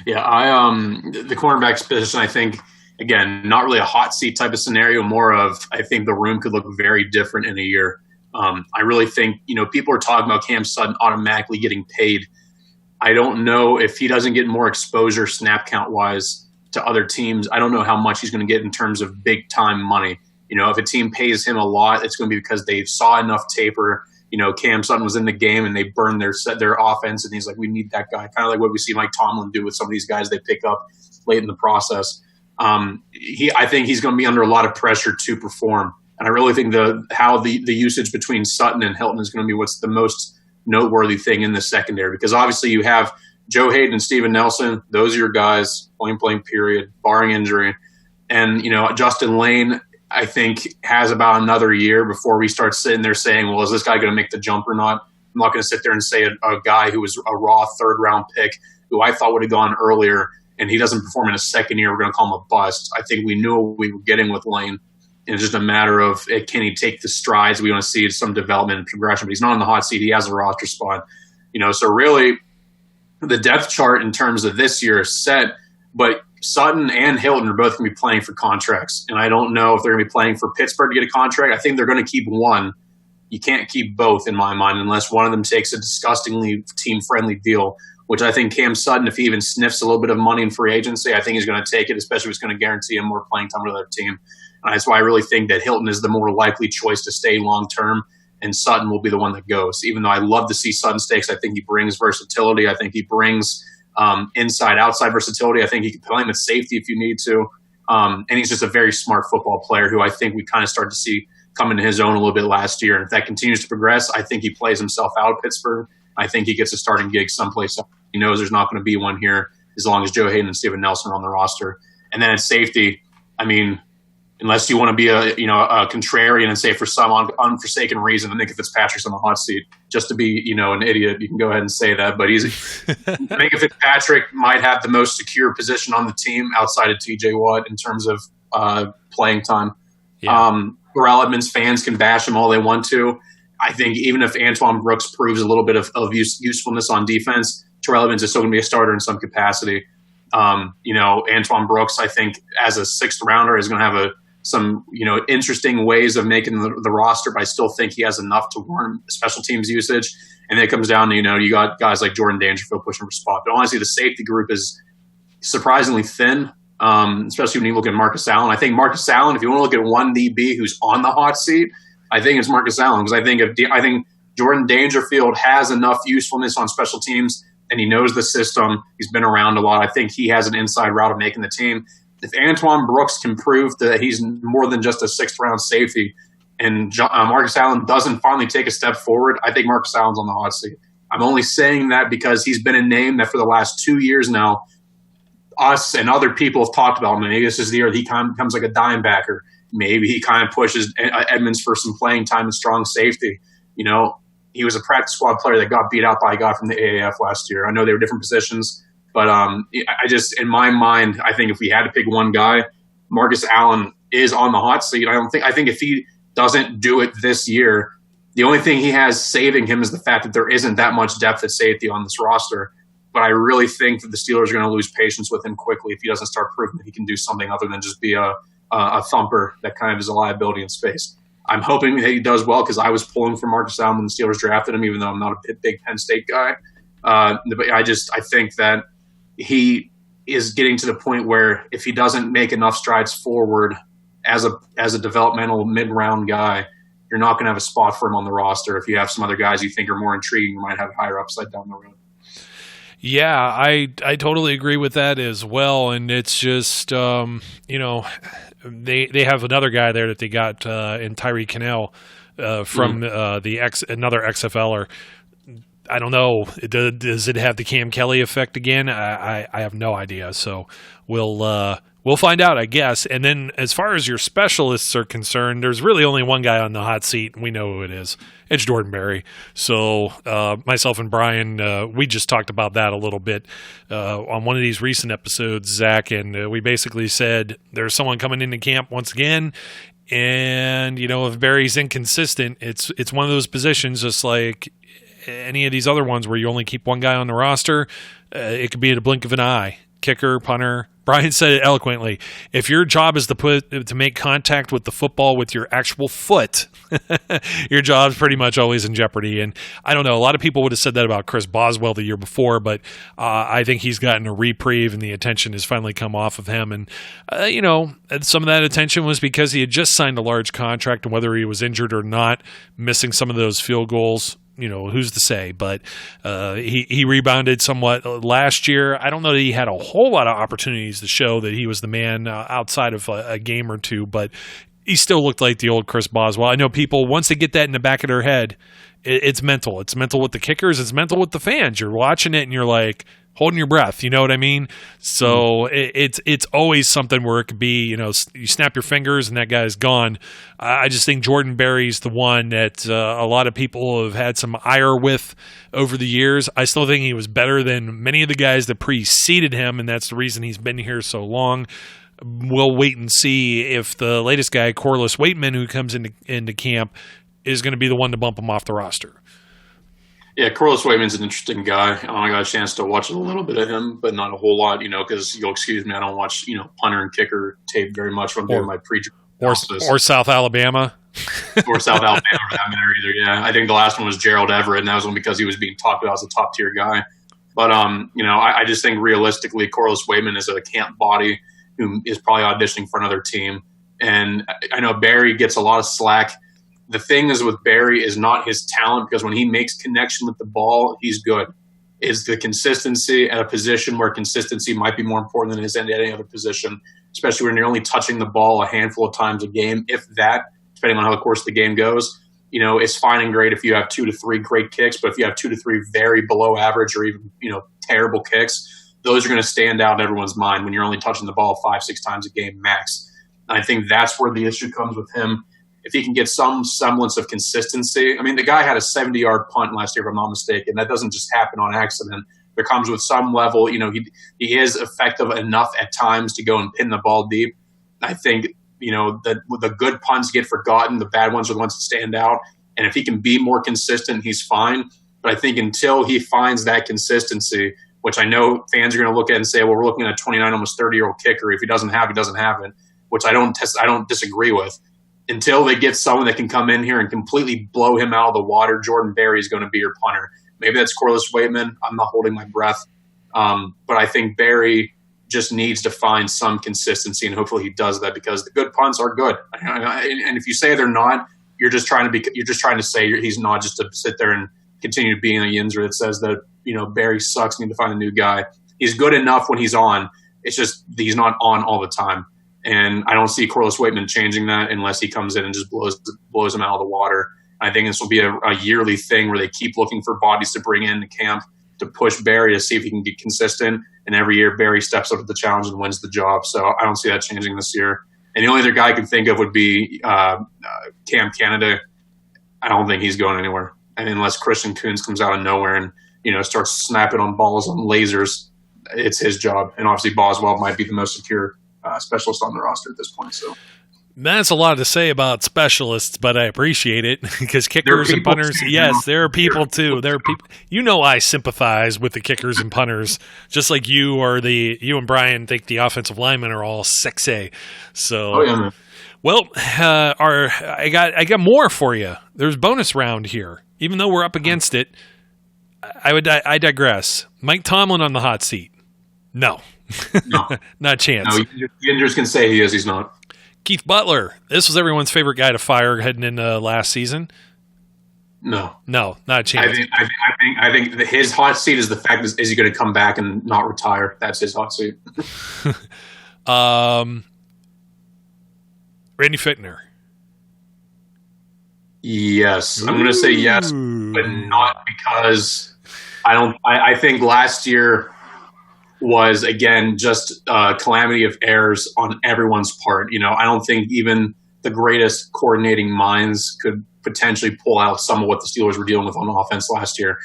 the cornerback's position, I think, again, not really a hot seat type of scenario, more of I think the room could look very different in a year. I really think, people are talking about Cam Sutton automatically getting paid. I don't know if he doesn't get more exposure snap count wise to other teams. I don't know how much he's going to get in terms of big time money. If a team pays him a lot, it's going to be because they saw enough taper. Cam Sutton was in the game and they burned their offense, and he's like, we need that guy. Kind of like what we see Mike Tomlin do with some of these guys they pick up late in the process. I think he's going to be under a lot of pressure to perform. And I really think how the usage between Sutton and Hilton is going to be what's the most noteworthy thing in the secondary, because obviously you have Joe Hayden and Steven Nelson. Those are your guys, point blank period, barring injury. And, Justin Lane, I think, has about another year before we start sitting there saying, well, is this guy going to make the jump or not? I'm not going to sit there and say a guy who was a raw third-round pick who I thought would have gone earlier and he doesn't perform in a second year, we're going to call him a bust. I think we knew what we were getting with Lane. And it's just a matter of can he take the strides we want to see some development and progression. But he's not on the hot seat. He has a roster spot. So really the depth chart in terms of this year is set. But Sutton and Hilton are both going to be playing for contracts. And I don't know if they're going to be playing for Pittsburgh to get a contract. I think they're going to keep one. You can't keep both in my mind unless one of them takes a disgustingly team-friendly deal, which I think Cam Sutton, if he even sniffs a little bit of money in free agency, I think he's going to take it, especially if it's going to guarantee him more playing time with their team. And that's why I really think that Hilton is the more likely choice to stay long-term, and Sutton will be the one that goes. Even though I love to see Sutton stakes, I think he brings versatility. I think he brings inside-outside versatility. I think he can play him at safety if you need to. And he's just a very smart football player who I think we kind of start to see come into his own a little bit last year. And if that continues to progress, I think he plays himself out of Pittsburgh. I think he gets a starting gig someplace else. He knows there's not going to be one here as long as Joe Hayden and Steven Nelson are on the roster. And then at safety, I mean, unless you want to be a contrarian and say for some unforsaken reason that Minkah Fitzpatrick's on the hot seat, just to be, an idiot, you can go ahead and say that. But Minkah Fitzpatrick might have the most secure position on the team outside of T.J. Watt in terms of playing time. Yeah. Terrell Edmonds fans can bash him all they want to. I think even if Antoine Brooks proves a little bit of usefulness on defense, Terrell Edmonds is still going to be a starter in some capacity. Antoine Brooks, I think, as a sixth rounder, is going to have some interesting ways of making the roster, but I still think he has enough to warrant special teams usage. And then it comes down to, you got guys like Jordan Dangerfield pushing for spot. But honestly, the safety group is surprisingly thin, especially when you look at Marcus Allen. I think Marcus Allen, if you want to look at one DB who's on the hot seat, I think it's Marcus Allen, because I think Jordan Dangerfield has enough usefulness on special teams, and he knows the system. He's been around a lot. I think he has an inside route of making the team. If Antoine Brooks can prove that he's more than just a sixth-round safety, and Marcus Allen doesn't finally take a step forward, I think Marcus Allen's on the hot seat. I'm only saying that because he's been a name that for the last 2 years now, us and other people have talked about him. Maybe this is the year that he kind of becomes like a dime backer. Maybe he kind of pushes Edmonds for some playing time and strong safety. He was a practice squad player that got beat out by a guy from the AAF last year. I know they were different positions, but in my mind, I think if we had to pick one guy, Marcus Allen is on the hot seat. I think if he doesn't do it this year, the only thing he has saving him is the fact that there isn't that much depth at safety on this roster. But I really think that the Steelers are going to lose patience with him quickly if he doesn't start proving that he can do something other than just be a thumper that kind of is a liability in space. I'm hoping that he does well, because I was pulling for Marcus Allen when the Steelers drafted him, even though I'm not a big Penn State guy. But I think that he is getting to the point where if he doesn't make enough strides forward as a developmental mid-round guy, you're not going to have a spot for him on the roster. If you have some other guys you think are more intriguing, you might have higher upside down the road. Yeah, I totally agree with that as well. And it's just, they have another guy there that they got in Tyree Cannell from another XFLer. I don't know. Does it have the Cam Kelly effect again? I have no idea. So we'll find out, I guess. And then as far as your specialists are concerned, there's really only one guy on the hot seat, and we know who it is. It's Jordan Berry. So myself and Brian, we just talked about that a little bit on one of these recent episodes, Zach, and we basically said there's someone coming into camp once again. And, if Berry's inconsistent, it's one of those positions just like any of these other ones where you only keep one guy on the roster. It could be at a blink of an eye. Kicker, punter. Brian said it eloquently. If your job is to make contact with the football with your actual foot, your job's pretty much always in jeopardy. And I don't know, a lot of people would have said that about Chris Boswell the year before, but I think he's gotten a reprieve and the attention has finally come off of him. And, some of that attention was because he had just signed a large contract, and whether he was injured or not, missing some of those field goals, who's to say? But he rebounded somewhat last year. I don't know that he had a whole lot of opportunities to show that he was the man outside of a game or two, but he still looked like the old Chris Boswell. I know people, once they get that in the back of their head, it's mental. It's mental with the kickers. It's mental with the fans. You're watching it and you're like holding your breath. You know what I mean? So it's always something where it could be, you snap your fingers and that guy's gone. I just think Jordan Berry's the one that a lot of people have had some ire with over the years. I still think he was better than many of the guys that preceded him, and that's the reason he's been here so long. We'll wait and see if the latest guy, Corliss Waitman, who comes into camp, is going to be the one to bump him off the roster. Yeah, Corliss Waitman's an interesting guy. I got a chance to watch a little bit of him, but not a whole lot, because you'll excuse me, I don't watch, punter and kicker tape very much when I'm doing my or South Alabama. Or South Alabama for that matter either, yeah. I think the last one was Gerald Everett, and that was one because he was being talked about as a top-tier guy. But, I just think realistically Corliss Waitman is a camp body who is probably auditioning for another team. And I know Berry gets a lot of slack. The thing is with Berry is not his talent, because when he makes connection with the ball, he's good. It's the consistency at a position where consistency might be more important than it is at any other position, especially when you're only touching the ball a handful of times a game, if that, depending on how the course of the game goes. It's fine and great if you have 2 to 3 great kicks, but if you have 2 to 3 very below average or even, terrible kicks, those are going to stand out in everyone's mind when you're only touching the ball 5-6 times a game max. And I think that's where the issue comes with him. If he can get some semblance of consistency. I mean, the guy had a 70-yard punt last year, if I'm not mistaken. That doesn't just happen on accident. There comes with some level. He is effective enough at times to go and pin the ball deep. I think, that the good punts get forgotten. The bad ones are the ones that stand out. And if he can be more consistent, he's fine. But I think until he finds that consistency, which I know fans are going to look at and say, well, we're looking at a 29, almost 30-year-old kicker. If he doesn't have it, which I don't disagree with. Until they get someone that can come in here and completely blow him out of the water, Jordan Berry is going to be your punter. Maybe that's Corliss Waitman. I'm not holding my breath. But I think Berry just needs to find some consistency, and hopefully he does that, because the good punts are good. And if you say they're not, you're just trying to say he's not, just to sit there and continue to be in a Yinzer that says that, Berry sucks, need to find a new guy. He's good enough when he's on. It's just he's not on all the time. And I don't see Corliss Waitman changing that unless he comes in and just blows him out of the water. I think this will be a yearly thing where they keep looking for bodies to bring in to camp to push Berry to see if he can get consistent. And every year Berry steps up to the challenge and wins the job. So I don't see that changing this year. And the only other guy I can think of would be Cam Canada. I don't think he's going anywhere. And unless Christian Kuntz comes out of nowhere and, starts snapping on balls on lasers, it's his job. And obviously Boswell might be the most secure specialist on the roster at this point. So that's a lot to say about specialists, but I appreciate it, because kickers and punters, yes, there are people too. There are people. I sympathize with the kickers and punters, just like you and Brian think the offensive linemen are all sexy. So, man. Well, I got more for you. There's bonus round here, even though we're up against it. I digress. Mike Tomlin on the hot seat? No. Not a chance. No, Yinders can say he is. He's not. Keith Butler. This was everyone's favorite guy to fire heading into last season. No, not a chance. I think his hot seat is the fact is he going to come back and not retire? That's his hot seat. Randy Fichtner. Yes, I'm going to say yes, but not because I think last year was, again, just a calamity of errors on everyone's part. I don't think even the greatest coordinating minds could potentially pull out some of what the Steelers were dealing with on offense last year,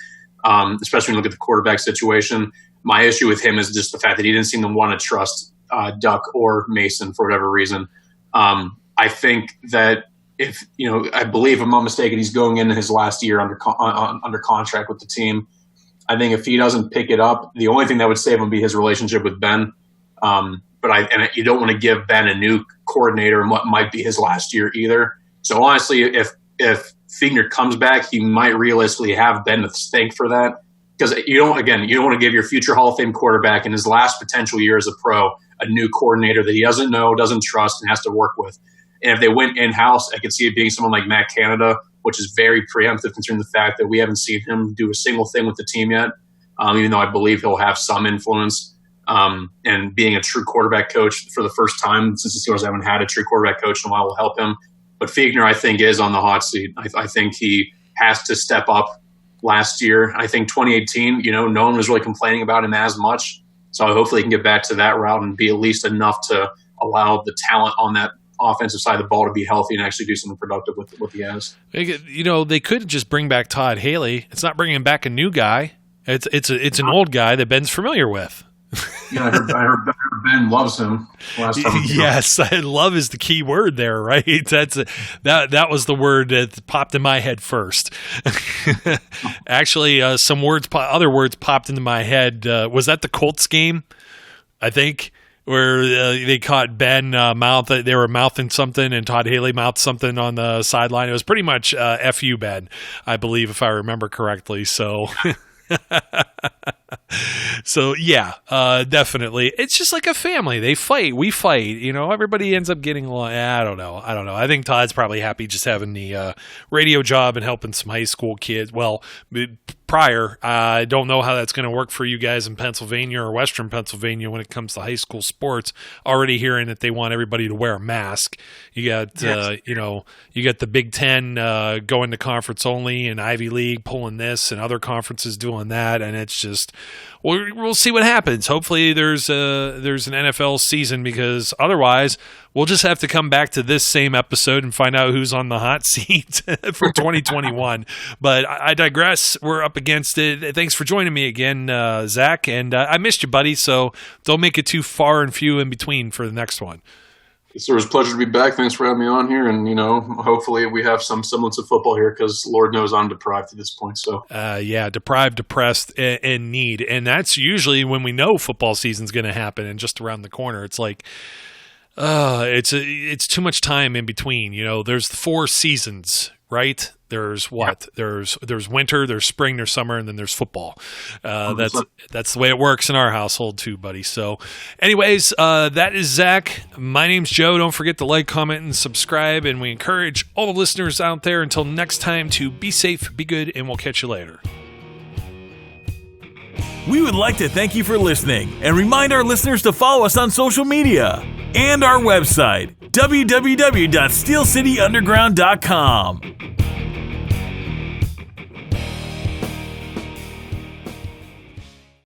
especially when you look at the quarterback situation. My issue with him is just the fact that he didn't seem to want to trust Duck or Mason for whatever reason. I think that I believe, if I'm not mistaken, he's going into his last year under contract with the team. I think if he doesn't pick it up, the only thing that would save him would be his relationship with Ben. But you don't want to give Ben a new coordinator in what might be his last year either. So honestly, if Fichtner comes back, he might realistically have Ben to thank for that, because you don't want to give your future Hall of Fame quarterback in his last potential year as a pro a new coordinator that he doesn't know, doesn't trust, and has to work with. And if they went in-house, I could see it being someone like Matt Canada, which is very preemptive considering the fact that we haven't seen him do a single thing with the team yet, even though I believe he'll have some influence. And being a true quarterback coach for the first time since the Steelers haven't had a true quarterback coach in a while will help him. But Fichtner, I think, is on the hot seat. I think he has to step up last year. I think 2018, no one was really complaining about him as much. So hopefully he can get back to that route and be at least enough to allow the talent on that offensive side of the ball to be healthy and actually do something productive with what he has. They could just bring back Todd Haley. It's not bringing back a new guy. It's an old guy that Ben's familiar with. Yeah, I heard Ben loves him. Last time yes, love is the key word there, right? That was the word that popped in my head first. Actually, other words popped into my head. Was that the Colts game? I think, where they caught Ben they were mouthing something, and Todd Haley mouthed something on the sideline. It was pretty much "F you, Ben," I believe, if I remember correctly. So. So yeah, definitely. It's just like a family. They fight. We fight. Everybody ends up getting along. I don't know. I think Todd's probably happy just having the radio job and helping some high school kids. Well, prior, I don't know how that's going to work for you guys in Pennsylvania or Western Pennsylvania when it comes to high school sports. Already hearing that they want everybody to wear a mask. You got, you got the Big Ten going to conference only, and Ivy League pulling this, and other conferences doing that, and it's just. We'll see what happens. Hopefully there's an NFL season, because otherwise we'll just have to come back to this same episode and find out who's on the hot seat for 2021. But I digress. We're up against it. Thanks for joining me again, Zach. And I missed you, buddy, so don't make it too far and few in between for the next one. It was a pleasure to be back. Thanks for having me on here. And, hopefully we have some semblance of football here because Lord knows I'm deprived at this point. So, deprived, depressed, and in need. And that's usually when we know football season's going to happen and just around the corner. It's like, it's too much time in between. There's 4 seasons, right? There's what? Yeah. There's winter, there's spring, there's summer, and then there's football. That's the way it works in our household too, buddy. So anyways, that is Zach. My name's Joe. Don't forget to like, comment, and subscribe. And we encourage all the listeners out there until next time to be safe, be good, and we'll catch you later. We would like to thank you for listening and remind our listeners to follow us on social media and our website, www.steelcityunderground.com.